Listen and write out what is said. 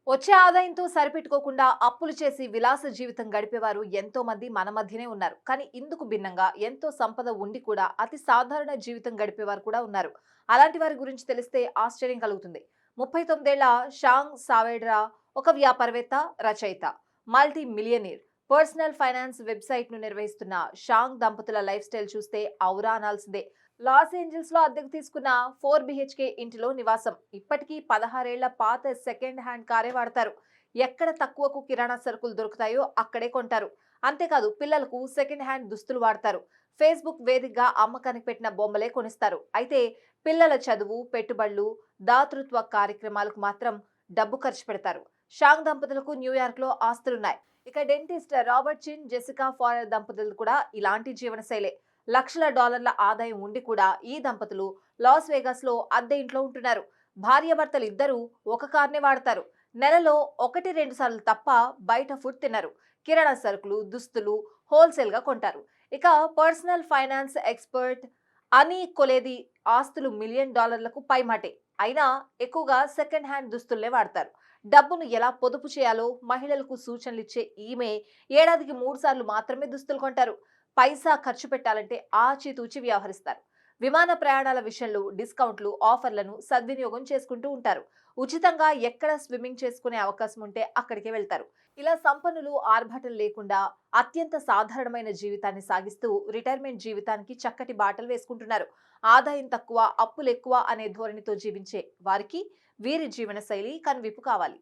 వచ్చే ఆదాయంతో సరిపెట్టుకోకుండా అప్పులు చేసి విలాస జీవితం గడిపేవారు ఎంతో మంది మన మధ్యనే ఉన్నారు. కానీ ఇందుకు భిన్నంగా ఎంతో సంపద ఉండి కూడా అతి సాధారణ జీవితం గడిపేవారు కూడా ఉన్నారు. అలాంటి వారి గురించి తెలిస్తే ఆశ్చర్యం కలుగుతుంది. 39 షాంగ్ సావేడ్రా ఒక వ్యాపారవేత్త, రచయిత, multi millionaire. Personal finance website ను నిర్వహిస్తున్న షాంగ్ దంపతుల లైఫ్ స్టైల్ చూస్తే ఔరా అనాల్సిందే. లాస్ ఏంజల్స్ లో అద్దెకు తీసుకున్న 4 BHK ఇంటిలో నివాసం. ఇప్పటికీ 16 ఏళ్ల పాత సెకండ్ హ్యాండ్ కారే వాడతారు. ఎక్కడ తక్కువకు కిరాణా సరుకులు దొరుకుతాయో అక్కడే కొంటారు. అంతేకాదు పిల్లలకు సెకండ్ హ్యాండ్ దుస్తులు వాడతారు. ఫేస్బుక్ వేదికగా అమ్మకానికి పెట్టిన బొమ్మలే కొనిస్తారు. అయితే పిల్లల చదువు, పెట్టుబడులు, దాతృత్వ కార్యక్రమాలకు మాత్రం డబ్బు ఖర్చు పెడతారు. షాంగ్ దంపతులకు న్యూయార్క్ లో ఆస్తులున్నాయి. ఇక డెంటిస్ట్ రాబర్ట్ చిన్, జెసికా ఫారెర్ దంపతులు కూడా ఇలాంటి జీవనశైలే. లక్షల డాలర్ల ఆదాయం ఉండి కూడా ఈ దంపతులు లాస్ వేగాస్ లో అద్దె ఇంట్లో ఉంటున్నారు. భార్యాభర్తలు ఇద్దరూ ఒక కార్నే వాడతారు. నెలలో 1-2 సార్లు తప్ప బయట ఫుడ్ తినరు. కిరాణా సరుకులు, దుస్తులు హోల్సేల్ గా కొంటారు. ఇక పర్సనల్ ఫైనాన్స్ ఎక్స్పర్ట్ అని కొలేది ఆస్తులు $1,000,000లకు పైమాటే. అయినా ఎక్కువగా సెకండ్ హ్యాండ్ దుస్తుల్నే వాడతారు. డబ్బును ఎలా పొదుపు చేయాలో మహిళలకు సూచనలు ఇచ్చే ఈమె ఏడాదికి 3 సార్లు మాత్రమే దుస్తులు కొంటారు. పైసా ఖర్చు పెట్టాలంటే ఆచితూచి వ్యవహరిస్తారు. విమాన ప్రయాణాల విషయంలో డిస్కౌంట్లు, ఆఫర్లను సద్వినియోగం చేసుకుంటూ ఉంటారు. ఉచితంగా ఎక్కడ స్విమ్మింగ్ చేసుకునే అవకాశం ఉంటే అక్కడికే వెళ్తారు. ఇలా సంపన్నులు ఆర్భాటం లేకుండా అత్యంత సాధారణమైన జీవితాన్ని సాగిస్తూ రిటైర్మెంట్ జీవితానికి చక్కటి బాటలు వేసుకుంటున్నారు. ఆదాయం తక్కువ, అప్పులు ఎక్కువ అనే ధోరణితో జీవించే వారికి వీరి జీవన శైలి కనువిప్పు కావాలి.